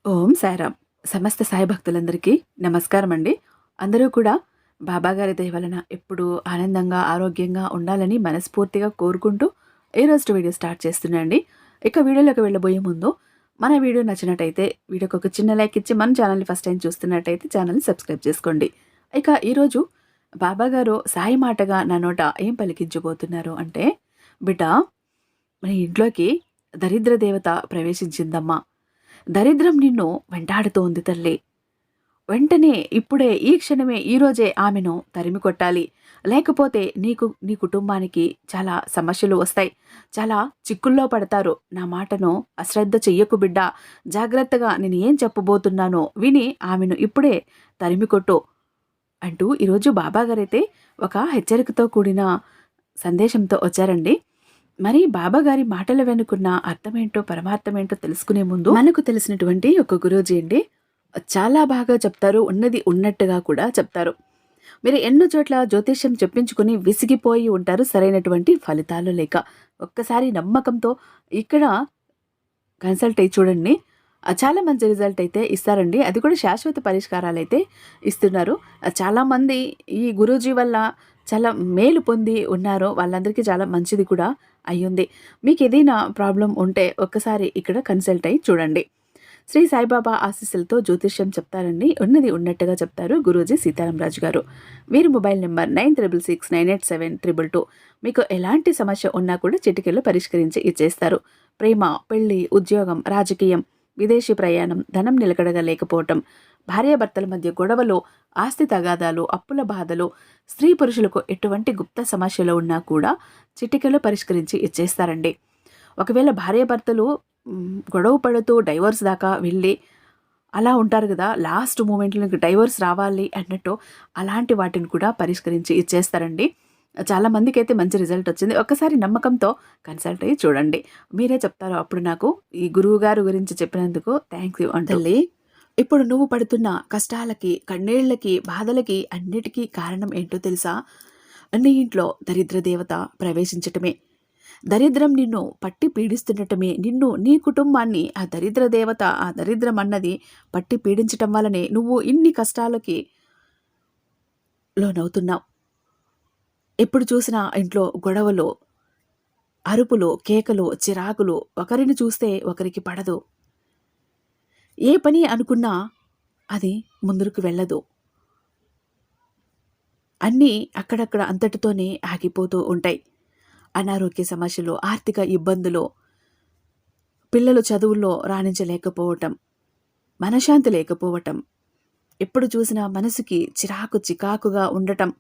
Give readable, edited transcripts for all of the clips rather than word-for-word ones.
ఓం సాయిరామ్. సమస్త సాయి భక్తులందరికీ నమస్కారం అండి. అందరూ కూడా బాబాగారి దయ వలన ఎప్పుడూ ఆనందంగా, ఆరోగ్యంగా ఉండాలని మనస్ఫూర్తిగా కోరుకుంటూ ఈరోజు వీడియో స్టార్ట్ చేస్తున్నా అండి. ఇక వీడియోలోకి వెళ్ళబోయే ముందు మన వీడియో నచ్చినట్టయితే వీడియోకి ఒక చిన్న లైక్ ఇచ్చి మన ఛానల్ని ఫస్ట్ టైం చూస్తున్నట్టయితే ఛానల్ని సబ్స్క్రైబ్ చేసుకోండి. ఇక ఈరోజు బాబాగారు సాయి మాటగా నా నోట ఏం పలికించబోతున్నారు అంటే, బిడ్డ మన ఇంట్లోకి దరిద్ర దేవత ప్రవేశించిందమ్మా. దరిద్రం నిన్ను వెంటాడుతోంది తల్లి. వెంటనే ఇప్పుడే ఈ క్షణమే ఈరోజే ఆమెను తరిమి కొట్టాలి. లేకపోతే నీ కుటుంబానికి చాలా సమస్యలు వస్తాయి. చాలా చిక్కుల్లో పడతారు. నా మాటను అశ్రద్ధ చెయ్యకు బిడ్డా. జాగ్రత్తగా నేను ఏం చెప్పబోతున్నానో విని ఆమెను ఇప్పుడే తరిమి కొట్టు అంటూ ఈరోజు బాబాగారైతే ఒక హెచ్చరికతో కూడిన సందేశంతో వచ్చారండి. మరి బాబాగారి మాటల వెనుకున్న అర్థమేంటో, పరమార్థమేంటో తెలుసుకునే ముందు మనకు తెలిసినటువంటి ఒక గురూజీ అండి చాలా బాగా చెప్తారు. ఉన్నది ఉన్నట్టుగా కూడా చెప్తారు. మీరు ఎన్నో చోట్ల జ్యోతిష్యం చెప్పించుకుని విసిగిపోయి ఉంటారు, సరైనటువంటి ఫలితాలు లేక. ఒక్కసారి నమ్మకంతో ఇక్కడ కన్సల్ట్ అయ్యి చూడండి. చాలా మంచి రిజల్ట్ అయితే ఇస్తారండి. అది కూడా శాశ్వత పరిష్కారాలు అయితే ఇస్తున్నారు. చాలామంది ఈ గురూజీ వల్ల చాలా మేలు పొంది ఉన్నారు. వాళ్ళందరికీ చాలా మంచిది కూడా అయ్యింది. మీకు ఏదైనా ప్రాబ్లం ఉంటే ఒక్కసారి ఇక్కడ కన్సల్ట్ అయ్యి చూడండి. శ్రీ సాయిబాబా ఆశీస్సులతో జ్యోతిష్యం చెప్తారండి. ఉన్నది ఉన్నట్టుగా చెప్తారు గురూజీ సీతారామరాజు గారు. వీరి మొబైల్ నెంబర్ 96698722. మీకు ఎలాంటి సమస్య ఉన్నా కూడా చిటికెల్లో పరిష్కరించి ఇచ్చేస్తారు. ప్రేమ, పెళ్లి, ఉద్యోగం, రాజకీయం, విదేశీ ప్రయాణం, ధనం నిలకడగా లేకపోవటం, భార్యాభర్తల మధ్య గొడవలు, ఆస్తి తగాదాలు, అప్పుల బాధలు, స్త్రీ పురుషులకు ఎటువంటి గుప్త సమస్యలు ఉన్నా కూడా చిటికెలో పరిష్కరించి ఇచ్చేస్తారండి. ఒకవేళ భార్యాభర్తలు గొడవ పడుతూ డైవర్స్ దాకా వెళ్ళి అలా ఉంటారు కదా, లాస్ట్ మూమెంట్లో డైవర్స్ రావాలి అన్నట్టు అలాంటి వాటిని కూడా పరిష్కరించి ఇచ్చేస్తారండి. చాలామందికి అయితే మంచి రిజల్ట్ వచ్చింది. ఒక్కసారి నమ్మకంతో కన్సల్ట్ అయ్యి చూడండి. మీరే చెప్తారు అప్పుడు నాకు ఈ గురువు గారు గురించి చెప్పినందుకు థ్యాంక్స్ యూ అంటల్లి. ఇప్పుడు నువ్వు పడుతున్న కష్టాలకి, కన్నీళ్లకి, బాధలకి అన్నిటికీ కారణం ఏంటో తెలుసా? నీ ఇంట్లో దరిద్ర దేవత ప్రవేశించటమే. దరిద్రం నిన్ను పట్టి పీడిస్తుండటమే. నిన్ను, నీ కుటుంబాన్ని ఆ దరిద్ర దేవత, ఆ దరిద్రం అన్నది పట్టి పీడించటం వల్లనే నువ్వు ఇన్ని కష్టాలకి లోనవుతున్నావు. ఎప్పుడు చూసినా ఇంట్లో గొడవలు, అరుపులు, కేకలు, చిరాకులు, ఒకరిని చూస్తే ఒకరికి పడదు. ఏ పని అనుకున్నా అది ముందుకు వెళ్ళదు. అన్నీ అక్కడక్కడ అంతటితోనే ఆగిపోతూ ఉంటాయి. అనారోగ్య సమస్యలు, ఆర్థిక ఇబ్బందులు, పిల్లలు చదువుల్లో రాణించలేకపోవటం, మనశ్శాంతి లేకపోవటం, ఎప్పుడు చూసినా మనసుకి చికాకుగా ఉండటం,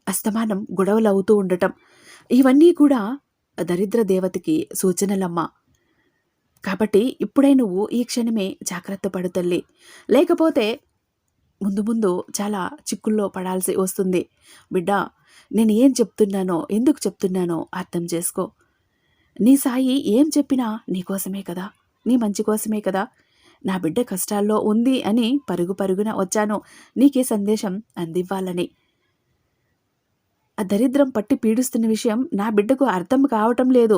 అస్తమానం గొడవలు అవుతూ ఉండటం, ఇవన్నీ కూడా దరిద్ర దేవతకి సూచనలమ్మా. కాబట్టి ఇప్పుడే నువ్వు ఈ క్షణమే జాగ్రత్త పడు తల్లి. లేకపోతే ముందు ముందు చాలా చిక్కుల్లో పడాల్సి వస్తుంది. బిడ్డ, నేను ఏం చెప్తున్నానో, ఎందుకు చెప్తున్నానో అర్థం చేసుకో. నీ సాయి ఏం చెప్పినా నీకోసమే కదా, నీ మంచి కోసమే కదా. నా బిడ్డ కష్టాల్లో ఉంది అని పరుగున వచ్చాను నీకే సందేశం అందివ్వాలని. ఆ దరిద్రం పట్టి పీడిస్తున్న విషయం నా బిడ్డకు అర్థం కావటం లేదు.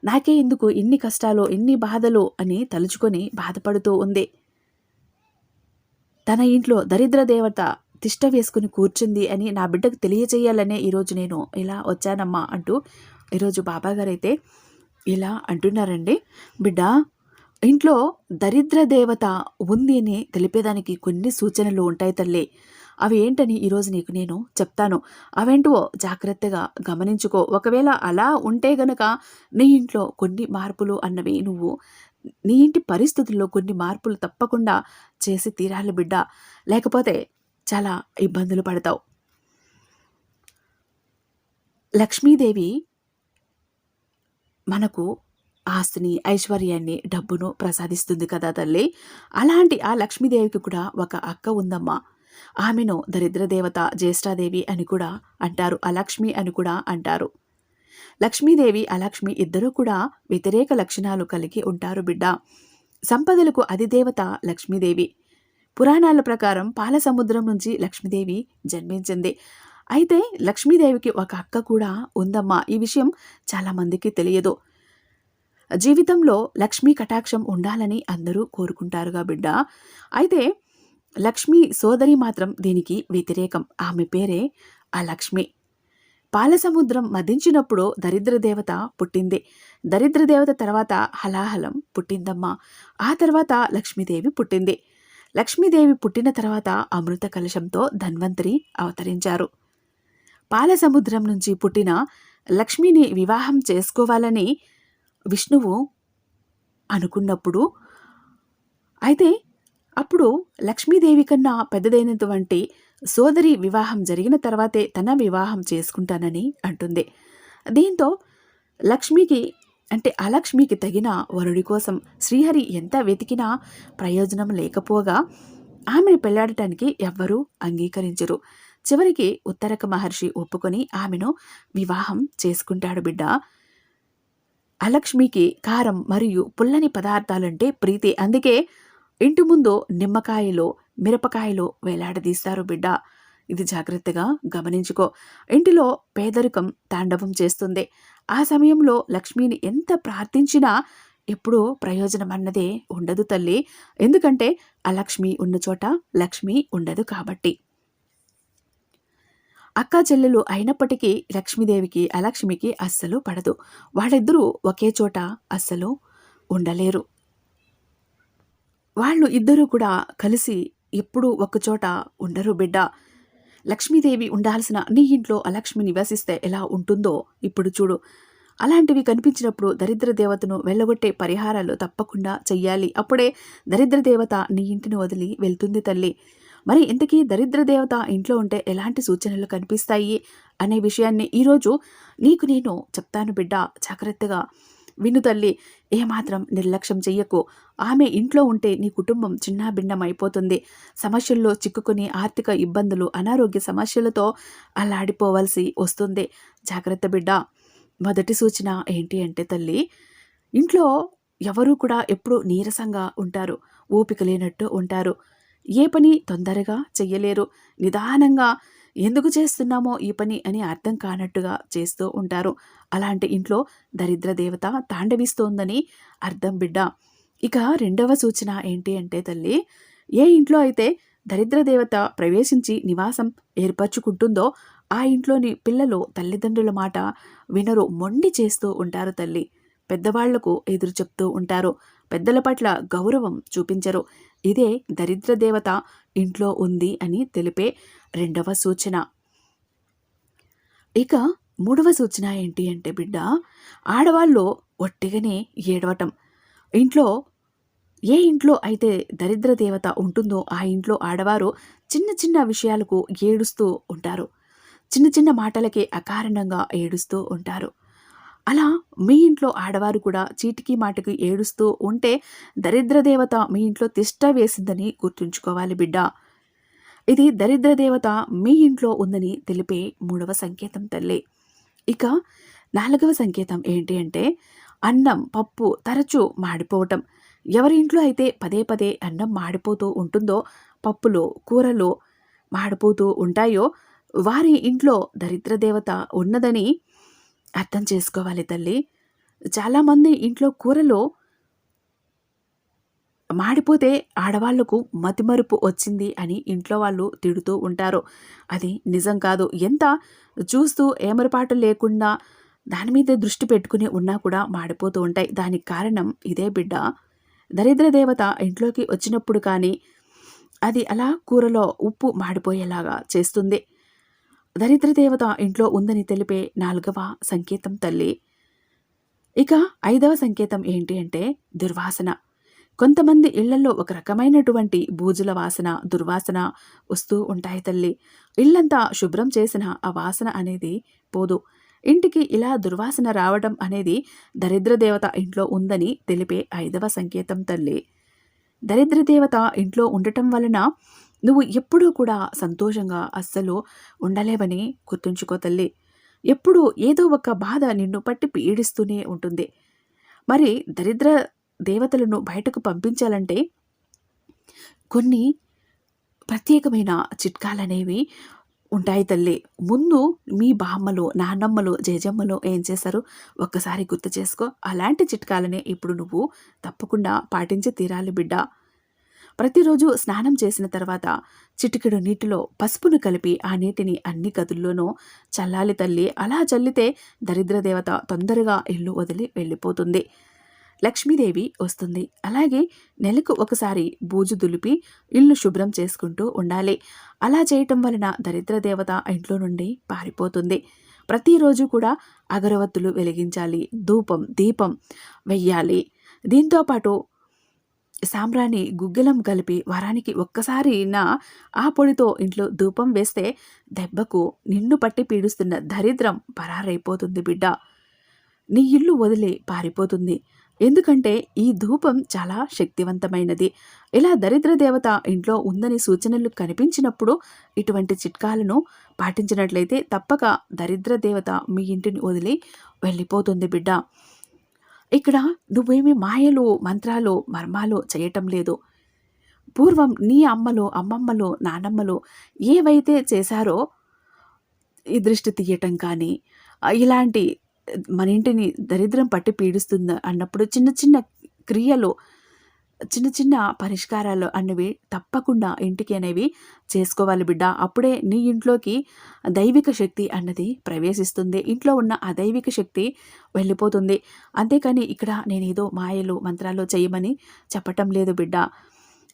నాకే ఎందుకు ఇన్ని కష్టాలు, ఇన్ని బాధలు అని తలుచుకొని బాధపడుతూ ఉంది. తన ఇంట్లో దరిద్ర దేవత తిష్ట వేసుకుని కూర్చుంది అని నా బిడ్డకు తెలియచేయాలనే ఈరోజు నేను ఇలా వచ్చానమ్మా అంటూ ఈరోజు బాబాగారైతే ఇలా అంటున్నారండి. బిడ్డ, ఇంట్లో దరిద్ర దేవత ఉంది అని తెలిపేదానికి కొన్ని సూచనలు ఉంటాయి తల్లి. అవి ఏంటని ఈరోజు నీకు నేను చెప్తాను. అవేంటో జాగ్రత్తగా గమనించుకో. ఒకవేళ అలా ఉంటే గనక నీ ఇంట్లో కొన్ని మార్పులు అన్నవి నువ్వు నీ ఇంటి పరిస్థితుల్లో కొన్ని మార్పులు తప్పకుండా చేసి తీరాలి బిడ్డ. లేకపోతే చాలా ఇబ్బందులు పడతావు. లక్ష్మీదేవి మనకు ఆస్తిని, ఐశ్వర్యాన్ని, డబ్బును ప్రసాదిస్తుంది కదా తల్లి. అలాంటి ఆ లక్ష్మీదేవికి కూడా ఒక అక్క ఉందమ్మా. ఆమెను దరిద్ర దేవత జ్యేష్ఠాదేవి అని కూడా అంటారు, అలక్ష్మి అని కూడా అంటారు. లక్ష్మీదేవి, అలక్ష్మి ఇద్దరూ కూడా వ్యతిరేక లక్షణాలు కలిగి ఉంటారు బిడ్డ. సంపదలకు అధిదేవత లక్ష్మీదేవి. పురాణాల ప్రకారం పాల సముద్రం నుంచి లక్ష్మీదేవి జన్మించింది. అయితే లక్ష్మీదేవికి ఒక అక్క కూడా ఉందమ్మా. ఈ విషయం చాలామందికి తెలియదు. జీవితంలో లక్ష్మీ కటాక్షం ఉండాలని అందరూ కోరుకుంటారుగా బిడ్డ. అయితే లక్ష్మి సోదరి మాత్రం దీనికి వ్యతిరేకం. ఆమె పేరే ఆ లక్ష్మి. పాలసముద్రం మదించినప్పుడు దరిద్ర దేవత పుట్టింది. దరిద్ర దేవత తర్వాత హలాహలం పుట్టిందమ్మా. ఆ తర్వాత లక్ష్మీదేవి పుట్టింది. లక్ష్మీదేవి పుట్టిన తర్వాత అమృత కలశంతో ధన్వంతరి అవతరించారు. పాలసముద్రం నుంచి పుట్టిన లక్ష్మిని వివాహం చేసుకోవాలని విష్ణువు అనుకున్నప్పుడు, అయితే అప్పుడు లక్ష్మీదేవి కన్నా పెద్దదైనటువంటి సోదరి వివాహం జరిగిన తర్వాతే తన వివాహం చేసుకుంటానని అంటుంది. దీంతో లక్ష్మికి అంటే అలక్ష్మికి తగిన వరుడి కోసం శ్రీహరి ఎంత వెతికినా ప్రయోజనం లేకపోగా ఆమెను పెళ్లాడటానికి ఎవ్వరూ అంగీకరించరు. చివరికి ఉత్తరక మహర్షి ఒప్పుకొని ఆమెను వివాహం చేసుకుంటాడు బిడ్డ. అలక్ష్మికి కారం మరియు పుల్లని పదార్థాలంటే ప్రీతి. అందుకే ఇంటి ముందు నిమ్మకాయలో మిరపకాయలో వేలాడదీస్తారు బిడ్డ. ఇది జాగ్రత్తగా గమనించుకో. ఇంటిలో పేదరికం తాండవం చేస్తుంది. ఆ సమయంలో లక్ష్మిని ఎంత ప్రార్థించినా ఎప్పుడూ ప్రయోజనం అన్నదే ఉండదు తల్లి. ఎందుకంటే అలక్ష్మి ఉన్న చోట లక్ష్మి ఉండదు కాబట్టి. అక్కా చెల్లెలు అయినప్పటికీ లక్ష్మీదేవికి అలక్ష్మికి అస్సలు పడదు. వాళ్ళిద్దరూ ఒకే చోట అస్సలు ఉండలేరు. వాళ్ళు ఇద్దరూ కూడా కలిసి ఎప్పుడూ ఒకచోట ఉండరు బిడ్డ. లక్ష్మీదేవి ఉండాల్సిన నీ ఇంట్లో అలక్ష్మి నివసిస్తే ఎలా ఉంటుందో ఇప్పుడు చూడు. అలాంటివి కనిపించినప్పుడు దరిద్ర దేవతను వెళ్ళగొట్టే పరిహారాలు తప్పకుండా చెయ్యాలి. అప్పుడే దరిద్ర దేవత నీ ఇంటిని వదిలి వెళ్తుంది తల్లి. మరి ఇంతకీ దరిద్ర దేవత ఇంట్లో ఉంటే ఎలాంటి సూచనలు కనిపిస్తాయి అనే విషయాన్ని ఈరోజు నీకు నేను చెప్తాను బిడ్డ. జాగ్రత్తగా విను తల్లి. ఏమాత్రం నిర్లక్ష్యం చెయ్యకు. ఆమె ఇంట్లో ఉంటే నీ కుటుంబం చిన్నాభిన్నమైపోతుంది. సమస్యల్లో చిక్కుకుని ఆర్థిక ఇబ్బందులు, అనారోగ్య సమస్యలతో అల్లాడిపోవలసి వస్తుంది. జాగ్రత్త బిడ్డ. మొదటి సూచన ఏంటి అంటే తల్లి, ఇంట్లో ఎవరూ కూడా ఎప్పుడూ నీరసంగా ఉంటారు, ఓపిక లేనట్టు ఉంటారు. ఏ పని తొందరగా చెయ్యలేరు. నిదానంగా ఎందుకు చేస్తున్నామో ఈ పని అని అర్థం కానట్టుగా చేస్తూ ఉంటారు. అలాంటి ఇంట్లో దరిద్ర దేవత తాండవిస్తోందని అర్థం బిడ్డ. ఇక రెండవ సూచన ఏంటి అంటే తల్లి, ఏ ఇంట్లో అయితే దరిద్ర దేవత ప్రవేశించి నివాసం ఏర్పరచుకుంటుందో ఆ ఇంట్లోని పిల్లలు తల్లిదండ్రుల మాట వినరు, మొండి చేస్తూ ఉంటారు తల్లి. పెద్దవాళ్లకు ఎదురు చెప్తూ ఉంటారు, పెద్దల పట్ల గౌరవం చూపించరు. ఇదే దరిద్ర దేవత ఇంట్లో ఉంది అని తెలిపే రెండవ సూచన. ఇక మూడవ సూచన ఏంటి అంటే బిడ్డ, ఆడవాళ్ళు ఒట్టిగానే ఏడవటం. ఏ ఇంట్లో అయితే దరిద్ర దేవత ఉంటుందో ఆ ఇంట్లో ఆడవారు చిన్న చిన్న విషయాలకు ఏడుస్తూ ఉంటారు. చిన్న చిన్న మాటలకే అకారణంగా ఏడుస్తూ ఉంటారు. అలా మీ ఇంట్లో ఆడవారు కూడా చీటికి మాటకి ఏడుస్తూ ఉంటే దరిద్ర దేవత మీ ఇంట్లో తిష్ట వేసిందని గుర్తుంచుకోవాలి బిడ్డ. ఇది దరిద్ర దేవత మీ ఇంట్లో ఉందని తెలిపే మూడవ సంకేతం తల్లి. ఇక నాలుగవ సంకేతం ఏంటి అంటే, అన్నం పప్పు తరచూ మాడిపోవటం. ఎవరి ఇంట్లో అయితే పదే పదే అన్నం మాడిపోతూ ఉంటుందో, పప్పులో కూరలో మాడిపోతూ ఉంటాయో వారి ఇంట్లో దరిద్ర దేవత ఉన్నదని అర్థం చేసుకోవాలి తల్లి. చాలామంది ఇంట్లో కూరలో మాడిపోతే ఆడవాళ్లకు మతిమరుపు వచ్చింది అని ఇంట్లో వాళ్ళు తిడుతూ ఉంటారు. అది నిజం కాదు. ఎంత చూస్తూ ఏమరపాటు లేకుండా దాని మీద దృష్టి పెట్టుకుని ఉన్నా కూడా మాడిపోతూ ఉంటాయి. దానికి కారణం ఇదే బిడ్డ. దరిద్ర దేవత ఇంట్లోకి వచ్చినప్పుడు కానీ అది అలా కూరలో ఉప్పు మాడిపోయేలాగా చేస్తుంది. దరిద్ర దేవత ఇంట్లో ఉందని తెలిపే నాలుగవ సంకేతం తల్లి. ఇక ఐదవ సంకేతం ఏంటి అంటే దుర్వాసన. కొంతమంది ఇళ్లలో ఒక రకమైనటువంటి బూజుల వాసన, దుర్వాసన వస్తూ ఉంటాయి తల్లి. ఇల్లంతా శుభ్రం చేసిన ఆ వాసన అనేది పోదు. ఇంటికి ఇలా దుర్వాసన రావడం అనేది దరిద్ర దేవత ఇంట్లో ఉందని తెలిపే ఐదవ సంకేతం తల్లి. దరిద్ర దేవత ఇంట్లో ఉండటం వలన నువ్వు ఎప్పుడూ కూడా సంతోషంగా అస్సలు ఉండలేవని గుర్తుంచుకో తల్లి. ఎప్పుడూ ఏదో ఒక బాధ నిన్ను పట్టి పీడిస్తూనే ఉంటుంది. మరి దరిద్ర దేవతలను బయటకు పంపించాలంటే కొన్ని ప్రత్యేకమైన చిట్కాలనేవి ఉంటాయి తల్లి. ముందు మీ బామ్మలు, నానమ్మలు, జేజమ్మలు ఏం చేశారు ఒక్కసారి గుర్తు చేసుకో. అలాంటి చిట్కాలనే ఇప్పుడు నువ్వు తప్పకుండా పాటించి తీరాలి బిడ్డ. ప్రతిరోజు స్నానం చేసిన తర్వాత చిటికెడు నీటిలో పసుపును కలిపి ఆ నీటిని అన్ని గదుల్లోనూ చల్లాలి తల్లి. అలా చల్లితే దరిద్ర దేవత తొందరగా ఇల్లు వదిలి వెళ్ళిపోతుంది. లక్ష్మీదేవి వస్తుంది. అలాగే నెలకు ఒకసారి బూజు దులిపి ఇల్లు శుభ్రం చేసుకుంటూ ఉండాలి. అలా చేయటం వలన దరిద్ర దేవత ఇంట్లో నుండి పారిపోతుంది. ప్రతిరోజు కూడా అగరవత్తులు వెలిగించాలి, ధూపం దీపం వెయ్యాలి. దీంతోపాటు సాంబ్రాణి గుగ్గిలం కలిపి వారానికి ఒక్కసారైనా ఆ పొడితో ఇంట్లో ధూపం వేస్తే దెబ్బకు నిన్ను పట్టి పీడిస్తున్న దరిద్రం పరారైపోతుంది బిడ్డ. నీ ఇల్లు వదిలి పారిపోతుంది. ఎందుకంటే ఈ ధూపం చాలా శక్తివంతమైనది. ఇలా దరిద్ర దేవత ఇంట్లో ఉందని సూచనలు కనిపించినప్పుడు ఇటువంటి చిట్కాలను పాటించినట్లయితే తప్పక దరిద్ర దేవత మీ ఇంటిని వదిలి వెళ్ళిపోతుంది బిడ్డ. ఇక్కడ నువ్వేమి మాయలు, మంత్రాలు, మర్మాలు చేయటం లేదు. పూర్వం నీ అమ్మలు, అమ్మమ్మలు, నానమ్మలు ఏవైతే చేశారో ఈ దృష్టి తీయటం కానీ, ఇలాంటి మన ఇంటిని దరిద్రం పట్టి పీడిస్తుంది అన్నప్పుడు చిన్న చిన్న క్రియలు, చిన్న చిన్న పరిష్కారాలు అనేవి తప్పకుండా ఇంటికి అనేవి చేసుకోవాలి బిడ్డ. అప్పుడే నీ ఇంట్లోకి దైవిక శక్తి అన్నది ప్రవేశిస్తుంది. ఇంట్లో ఉన్న అదైవిక శక్తి వెళ్ళిపోతుంది. అంతేకాని ఇక్కడ నేనేదో మాయలు మంత్రాలు చేయమని చెప్పటం లేదు బిడ్డ.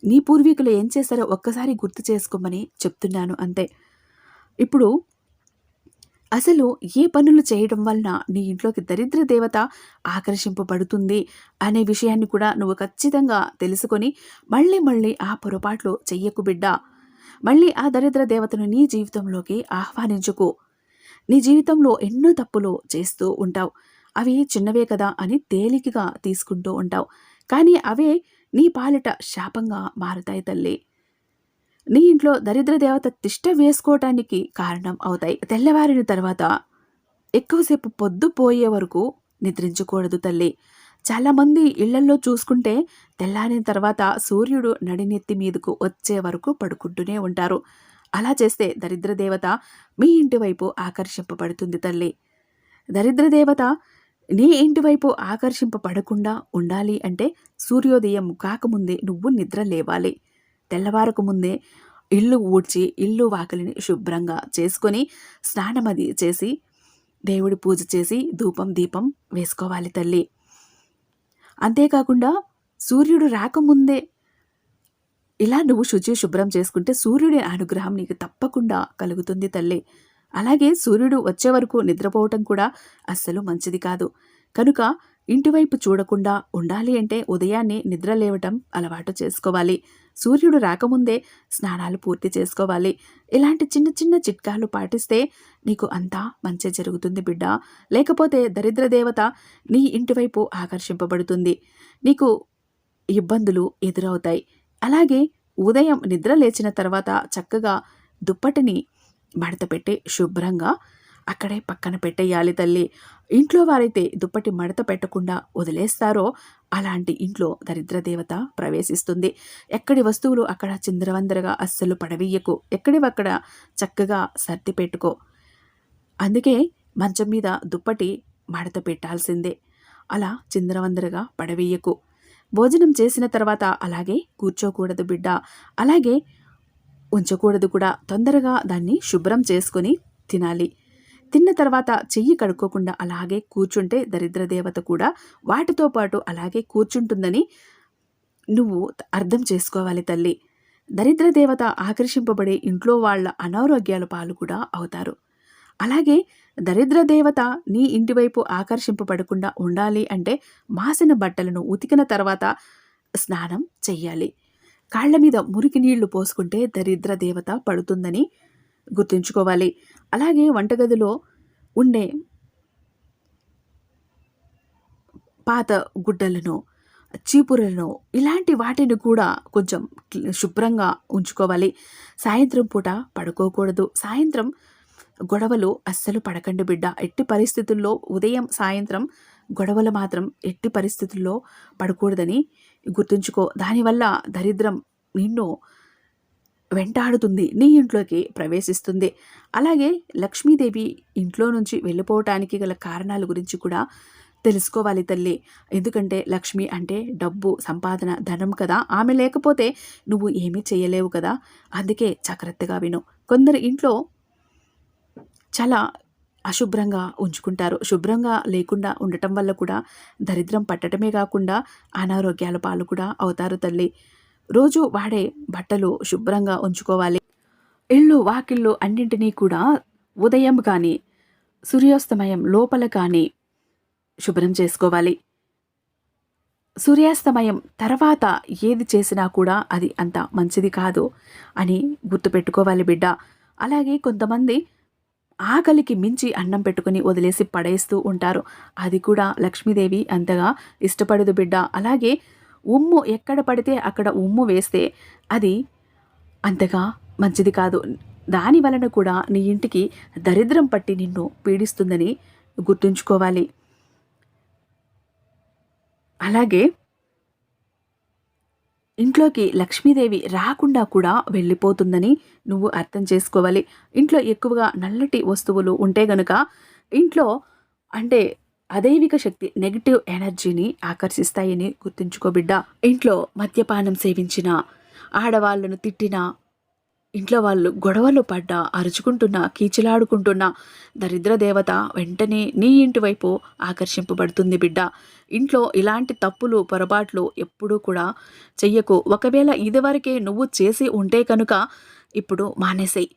నీ పూర్వీకులు ఏం చేశారో ఒక్కసారి గుర్తు చేసుకోమని చెప్తున్నాను అంతే. ఇప్పుడు అసలు ఏ పనులు చేయడం వలన నీ ఇంట్లోకి దరిద్ర దేవత ఆకర్షింపబడుతుంది అనే విషయాన్ని కూడా నువ్వు ఖచ్చితంగా తెలుసుకొని మళ్ళీ మళ్ళీ ఆ పొరపాట్లు చెయ్యకు బిడ్డ. మళ్ళీ ఆ దరిద్ర దేవతను నీ జీవితంలోకి ఆహ్వానించుకో. నీ జీవితంలో ఎన్నో తప్పులు చేస్తూ ఉంటావు. అవి చిన్నవే కదా అని తేలికగా తీసుకుంటూ ఉంటావు. కానీ అవే నీ పాలిట శాపంగా మారుతాయి తల్లి. నీ ఇంట్లో దరిద్ర దేవత తిష్ట వేసుకోవటానికి కారణం అవుతాయి. తెల్లవారిన తర్వాత ఎక్కువసేపు పొద్దుపోయే వరకు నిద్రించకూడదు తల్లి. చాలామంది ఇళ్లల్లో చూసుకుంటే తెల్లారిన తర్వాత సూర్యుడు నడినెత్తి మీదకు వచ్చే వరకు పడుకుంటూనే ఉంటారు. అలా చేస్తే దరిద్ర దేవత మీ ఇంటి వైపు ఆకర్షింపబడుతుంది తల్లి. దరిద్ర దేవత నీ ఇంటి వైపు ఆకర్షింపబడకుండా ఉండాలి అంటే సూర్యోదయం కాకముందే నువ్వు నిద్ర లేవాలి. తెల్లవారకు ముందే ఇల్లు ఊడ్చి ఇల్లు వాకిలిని శుభ్రంగా చేసుకొని స్నానమది చేసి దేవుడి పూజ చేసి ధూపం దీపం వేసుకోవాలి తల్లి. అంతేకాకుండా సూర్యుడు రాకముందే ఇలా నువ్వు శుభ్రం చేసుకుంటే సూర్యుడి అనుగ్రహం నీకు తప్పకుండా కలుగుతుంది తల్లి. అలాగే సూర్యుడు వచ్చే వరకు నిద్రపోవటం కూడా అస్సలు మంచిది కాదు. కనుక ఇంటివైపు చూడకుండా ఉండాలి అంటే ఉదయాన్నే నిద్ర లేవటం అలవాటు చేసుకోవాలి. సూర్యుడు రాకముందే స్నానాలు పూర్తి చేసుకోవాలి. ఇలాంటి చిన్న చిన్న చిట్కాలు పాటిస్తే నీకు అంతా మంచి జరుగుతుంది బిడ్డ. లేకపోతే దరిద్ర దేవత నీ ఇంటివైపు ఆకర్షింపబడుతుంది. నీకు ఇబ్బందులు ఎదురవుతాయి. అలాగే ఉదయం నిద్ర లేచిన తర్వాత చక్కగా దుప్పటిని మడత పెట్టి శుభ్రంగా అక్కడే పక్కన పెట్టేయాలి తల్లి. ఇంట్లో వారైతే దుప్పటి మడత పెట్టకుండా వదిలేస్తారో అలాంటి ఇంట్లో దరిద్ర దేవత ప్రవేశిస్తుంది. ఎక్కడి వస్తువులు అక్కడ చిందరవందరగా అస్సలు పడవేయకు. ఎక్కడివక్కడ చక్కగా సర్ది పెట్టుకో. అందుకే మంచం మీద దుప్పటి మడత పెట్టాల్సిందే. అలా చిందరవందరగా పడవేయకు. భోజనం చేసిన తర్వాత అలాగే కూర్చోకూడదు బిడ్డ. అలాగే ఉంచకూడదు కూడా. తొందరగా దాన్ని శుభ్రం చేసుకొని తినాలి. తిన్న తర్వాత చెయ్యి కడుక్కోకుండా అలాగే కూర్చుంటే దరిద్ర దేవత కూడా వాటితో పాటు అలాగే కూర్చుంటుందని నువ్వు అర్థం చేసుకోవాలి తల్లి. దరిద్ర దేవత ఆకర్షింపబడే ఇంట్లో వాళ్ళ అనారోగ్యాల పాలు కూడా అవుతారు. అలాగే దరిద్ర దేవత నీ ఇంటివైపు ఆకర్షింపబడకుండా ఉండాలి అంటే మాసిన బట్టలను ఉతికిన తర్వాత స్నానం చెయ్యాలి. కాళ్ల మీద మురికి నీళ్లు పోసుకుంటే దరిద్ర దేవత పడుతుందని గుర్తుంచుకోవాలి. అలాగే వంటగదిలో ఉండే పాత గుడ్డలను, చీపురలను ఇలాంటి వాటిని కూడా కొంచెం శుభ్రంగా ఉంచుకోవాలి. సాయంత్రం పూట పడుకోకూడదు. సాయంత్రం గొడవలు అస్సలు పడకండి బిడ్డ. ఎట్టి పరిస్థితుల్లో ఉదయం సాయంత్రం గొడవలు మాత్రం ఎట్టి పరిస్థితుల్లో పడకూడదని గుర్తుంచుకో. దానివల్ల దరిద్రం నిన్ను వెంటాడుతుంది, నీ ఇంట్లోకి ప్రవేశిస్తుంది. అలాగే లక్ష్మీదేవి ఇంట్లో నుంచి వెళ్ళిపోవటానికి గల కారణాల గురించి కూడా తెలుసుకోవాలి తల్లి. ఎందుకంటే లక్ష్మి అంటే డబ్బు, సంపాదన, ధనం కదా! ఆమె లేకపోతే నువ్వు ఏమీ చేయలేవు కదా! అందుకే జాగ్రత్తగా విను. కొందరు ఇంట్లో చాలా అశుభ్రంగా ఉంచుకుంటారు. శుభ్రంగా లేకుండా ఉండటం వల్ల కూడా దరిద్రం పట్టడమే కాకుండా అనారోగ్యాల పాలు కూడా అవుతారు తల్లి. రోజు వాడే బట్టలు శుభ్రంగా ఉంచుకోవాలి. ఇల్లు, వాకిళ్ళు అన్నింటినీ కూడా ఉదయం కానీ, సూర్యాస్తమయం లోపల కానీ శుభ్రం చేసుకోవాలి. సూర్యాస్తమయం తర్వాత ఏది చేసినా కూడా అది అంత మంచిది కాదు అని గుర్తుపెట్టుకోవాలి బిడ్డ. అలాగే కొంతమంది ఆకలికి మించి అన్నం పెట్టుకుని వదిలేసి పడేస్తూ ఉంటారు. అది కూడా లక్ష్మీదేవి అంతగా ఇష్టపడదు బిడ్డ. అలాగే ఉమ్ము ఎక్కడ పడితే అక్కడ ఉమ్ము వేస్తే అది అంతగా మంచిది కాదు. దాని వలన కూడా నీ ఇంటికి దరిద్రం పట్టి నిన్ను పీడిస్తుందని గుర్తుంచుకోవాలి. అలాగే ఇంట్లోకి లక్ష్మీదేవి రాకుండా కూడా వెళ్ళిపోతుందని నువ్వు అర్థం చేసుకోవాలి. ఇంట్లో ఎక్కువగా నల్లటి వస్తువులు ఉంటే గనుక ఇంట్లో అంటే అదైవిక శక్తి, నెగిటివ్ ఎనర్జీని ఆకర్షిస్తాయని గుర్తుంచుకో బిడ్డ. ఇంట్లో మద్యపానం సేవించిన, ఆడవాళ్ళను తిట్టిన, ఇంట్లో వాళ్ళు గొడవలు పడ్డా, అరుచుకుంటున్నా, కీచులాడుకుంటున్నా దరిద్ర దేవత వెంటనే నీ ఇంటి వైపు ఆకర్షింపబడుతుంది బిడ్డ. ఇంట్లో ఇలాంటి తప్పులు, పొరపాట్లు ఎప్పుడూ కూడా చెయ్యకు. ఒకవేళ ఇదివరకే నువ్వు చేసి ఉంటే కనుక ఇప్పుడు మానేసేయి.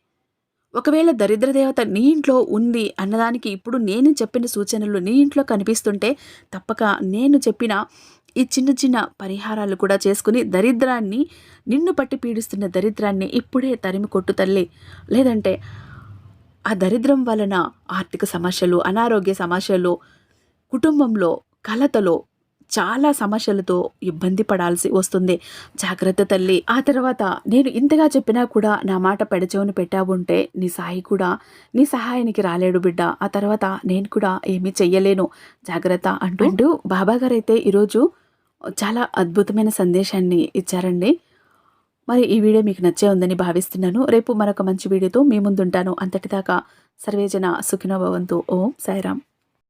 ఒకవేళ దరిద్ర దేవత నీ ఇంట్లో ఉంది అన్నదానికి ఇప్పుడు నేను చెప్పిన సూచనలు నీ ఇంట్లో కనిపిస్తుంటే తప్పక నేను చెప్పిన ఈ చిన్న చిన్న పరిహారాలు కూడా చేసుకుని దరిద్రాన్ని, నిన్ను పట్టి పీడిస్తున్న దరిద్రాన్ని ఇప్పుడే తరిమి కొట్టు తల్లి. లేదంటే ఆ దరిద్రం వలన ఆర్థిక సమస్యలు, అనారోగ్య సమస్యలు, కుటుంబంలో కలతలో చాలా సమస్యలతో ఇబ్బంది పడాల్సి వస్తుంది. జాగ్రత్త తల్లి. ఆ తర్వాత నేను ఇంతగా చెప్పినా కూడా నా మాట పెడచెవున పెట్టావుంటే నీ సహాయానికి రాలేడు బిడ్డ. ఆ తర్వాత నేను కూడా ఏమీ చెయ్యలేను, జాగ్రత్త అంటూ బాబాగారైతే ఈరోజు చాలా అద్భుతమైన సందేశాన్ని ఇచ్చారండి. మరి ఈ వీడియో మీకు నచ్చే ఉందని భావిస్తున్నాను. రేపు మరొక మంచి వీడియోతో మీ ముందుంటాను. అంతటిదాకా సర్వేజన సుఖినో భవంతు. ఓం సాయిరాం.